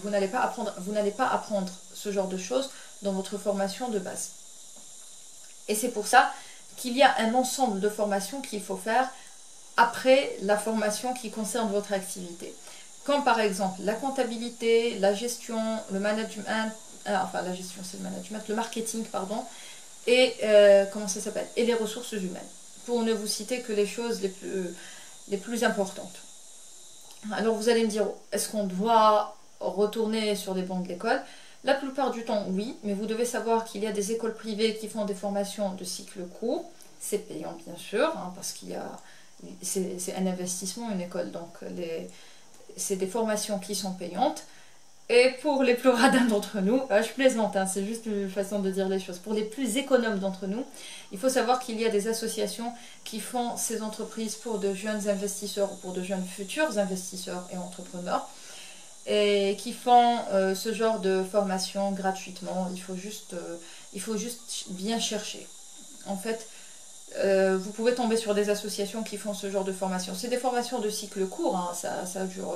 vous n'allez pas apprendre ce genre de choses dans votre formation de base. Et c'est pour ça qu'il y a un ensemble de formations qu'il faut faire après la formation qui concerne votre activité. Comme par exemple la comptabilité, la gestion, le management, enfin la gestion c'est le management, le marketing pardon, et comment ça s'appelle, et les ressources humaines, pour ne vous citer que les choses les plus importantes. Alors vous allez me dire, est-ce qu'on doit retourner sur les bancs de l'école? La plupart du temps, oui, mais vous devez savoir qu'il y a des écoles privées qui font des formations de cycle court. C'est payant, bien sûr, hein, parce qu'il y a, c'est un investissement, une école, donc c'est des formations qui sont payantes. Et pour les plus radins d'entre nous, je plaisante, hein, c'est juste une façon de dire les choses. Pour les plus économes d'entre nous, il faut savoir qu'il y a des associations qui font ces entreprises pour de jeunes investisseurs ou pour de jeunes futurs investisseurs et entrepreneurs, et qui font ce genre de formation gratuitement. Il faut juste bien chercher. En fait, vous pouvez tomber sur des associations qui font ce genre de formation. C'est des formations de cycle court, hein, ça dure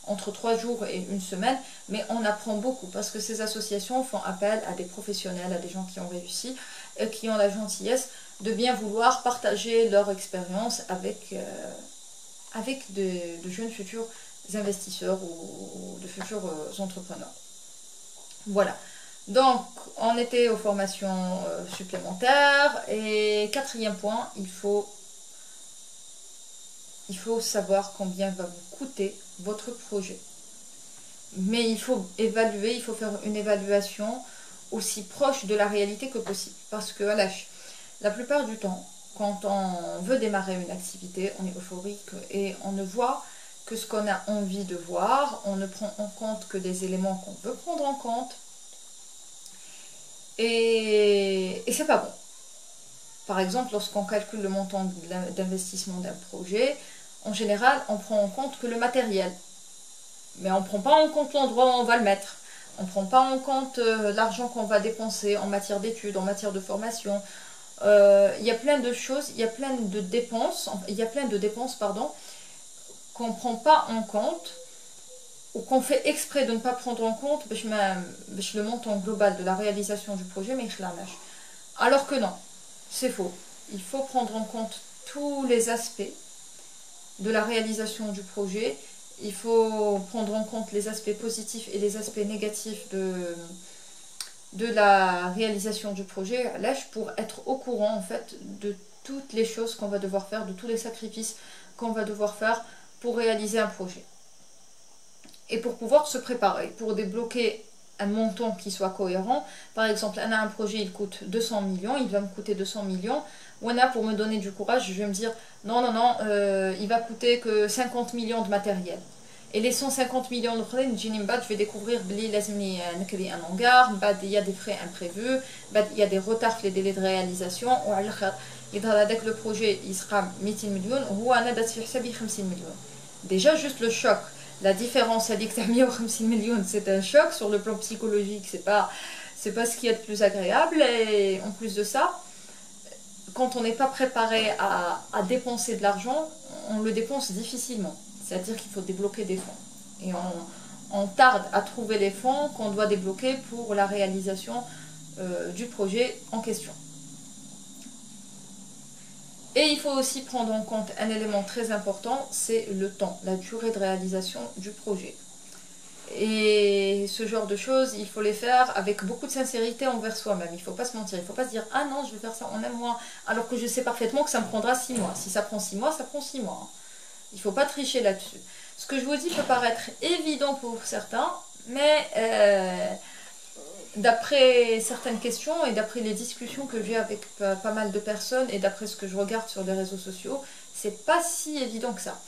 entre 3 jours et une semaine, mais on apprend beaucoup parce que ces associations font appel à des professionnels, à des gens qui ont réussi et qui ont la gentillesse de bien vouloir partager leur expérience avec de jeunes futurs investisseurs ou de futurs entrepreneurs. Voilà. Donc, on était aux formations supplémentaires. Et quatrième point, il faut savoir combien va vous coûter votre projet. Mais il faut évaluer, il faut faire une évaluation aussi proche de la réalité que possible. Parce que la plupart du temps, quand on veut démarrer une activité, on est euphorique et on ne voit que ce qu'on a envie de voir. On ne prend en compte que des éléments qu'on veut prendre en compte. Et c'est pas bon. Par exemple, lorsqu'on calcule le montant d'investissement d'un projet, en général, on prend en compte que le matériel. Mais on ne prend pas en compte l'endroit où on va le mettre. On ne prend pas en compte l'argent qu'on va dépenser en matière d'études, en matière de formation. Il y a plein de choses, il y a plein de dépenses, qu'on ne prend pas en compte ou qu'on fait exprès de ne pas prendre en compte le montant global de la réalisation du projet, mais alors que non, c'est faux. Il faut prendre en compte tous les aspects de la réalisation du projet. Il faut prendre en compte les aspects positifs et les aspects négatifs de la réalisation du projet, pour être au courant en fait de toutes les choses qu'on va devoir faire, de tous les sacrifices qu'on va devoir faire pour réaliser un projet. Et pour pouvoir se préparer, pour débloquer un montant qui soit cohérent. Par exemple, un projet, il coûte 200 millions, il va me coûter 200 millions. Ou pour me donner du courage, je vais me dire, non, il va coûter que 50 millions de matériel. Et les 150 millions de frais, je vais découvrir qu'il y a un hangar, il y a des frais imprévus, il y a des retards, les délais de réalisation. Le projet, il sera 100 millions, ou 50 millions. Déjà, juste le choc. La différence, c'est que 150 millions, c'est un choc sur le plan psychologique, c'est pas ce qui est le plus agréable. Et en plus de ça, quand on n'est pas préparé à dépenser de l'argent, on le dépense difficilement. C'est-à-dire qu'il faut débloquer des fonds. Et on tarde à trouver les fonds qu'on doit débloquer pour la réalisation du projet en question. Et il faut aussi prendre en compte un élément très important, c'est le temps, la durée de réalisation du projet. Et ce genre de choses, il faut les faire avec beaucoup de sincérité envers soi-même. Il ne faut pas se mentir, il ne faut pas se dire « Ah non, je vais faire ça en un mois », alors que je sais parfaitement que ça me prendra 6 mois. Si ça prend 6 mois, ça prend 6 mois. Il ne faut pas tricher là-dessus. Ce que je vous dis peut paraître évident pour certains, mais d'après certaines questions et d'après les discussions que j'ai avec pas mal de personnes et d'après ce que je regarde sur les réseaux sociaux, c'est pas si évident que ça.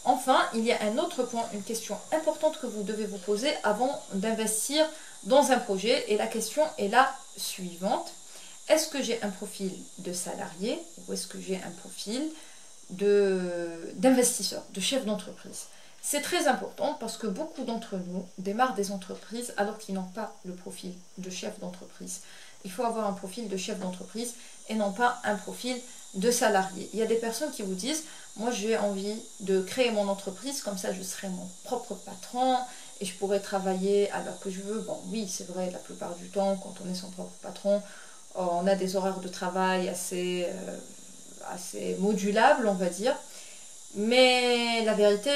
Enfin, il y a un autre point, une question importante que vous devez vous poser avant d'investir dans un projet. Et la question est la suivante. Est-ce que j'ai un profil de salarié ou est-ce que j'ai un profil d'investisseur, de chef d'entreprise? C'est très important parce que beaucoup d'entre nous démarrent des entreprises alors qu'ils n'ont pas le profil de chef d'entreprise. Il faut avoir un profil de chef d'entreprise et non pas un profil de salarié. Il y a des personnes qui vous disent « Moi, j'ai envie de créer mon entreprise, comme ça je serai mon propre patron et je pourrais travailler à l'heure que je veux. Bon, oui, c'est vrai, la plupart du temps, quand on est son propre patron, on a des horaires de travail assez modulables, on va dire. Mais la vérité,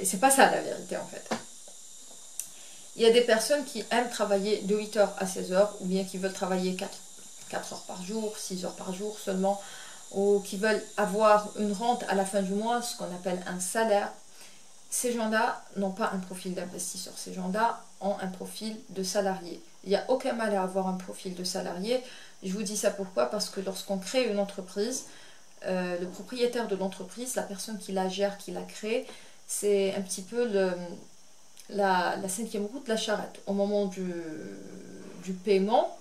c'est pas ça la vérité en fait. Il y a des personnes qui aiment travailler de 8h à 16h, ou bien qui veulent travailler 4 heures par jour, 6 heures par jour seulement, ou qui veulent avoir une rente à la fin du mois, ce qu'on appelle un salaire. Ces gens-là n'ont pas un profil d'investisseur, ces gens-là ont un profil de salarié. Il n'y a aucun mal à avoir un profil de salarié. Je vous dis ça pourquoi? Parce que lorsqu'on crée une entreprise, le propriétaire de l'entreprise, la personne qui la gère, qui la crée, c'est un petit peu la cinquième roue de la charrette. Au moment du paiement,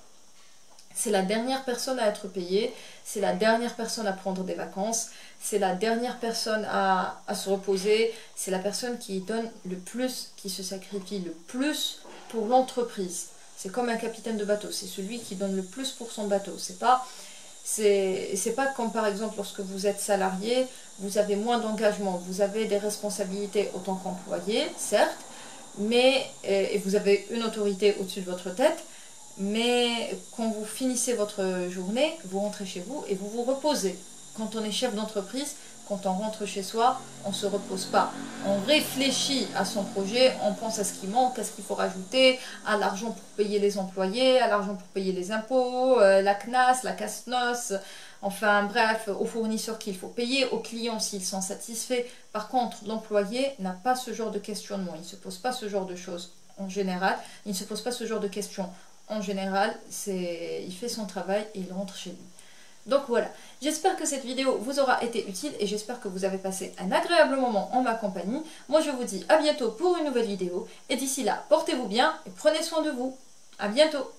c'est la dernière personne à être payée, c'est la dernière personne à prendre des vacances, c'est la dernière personne à se reposer, c'est la personne qui donne le plus, qui se sacrifie le plus pour l'entreprise. C'est comme un capitaine de bateau, c'est celui qui donne le plus pour son bateau. C'est pas comme par exemple lorsque vous êtes salarié, vous avez moins d'engagement, vous avez des responsabilités autant qu'employé, certes, mais et vous avez une autorité au-dessus de votre tête, mais quand vous finissez votre journée, vous rentrez chez vous et vous vous reposez. Quand on est chef d'entreprise, quand on rentre chez soi, on ne se repose pas. On réfléchit à son projet, on pense à ce qui manque, à ce qu'il faut rajouter, à l'argent pour payer les employés, à l'argent pour payer les impôts, la CNAS, la casse-noce, enfin bref, aux fournisseurs qu'il faut payer, aux clients s'ils sont satisfaits. Par contre, l'employé n'a pas ce genre de questionnement, il ne se pose pas ce genre de choses en général, il ne se pose pas ce genre de questions. En général, il fait son travail et il rentre chez lui. Donc voilà, j'espère que cette vidéo vous aura été utile et j'espère que vous avez passé un agréable moment en ma compagnie. Moi je vous dis à bientôt pour une nouvelle vidéo et d'ici là, portez-vous bien et prenez soin de vous. À bientôt.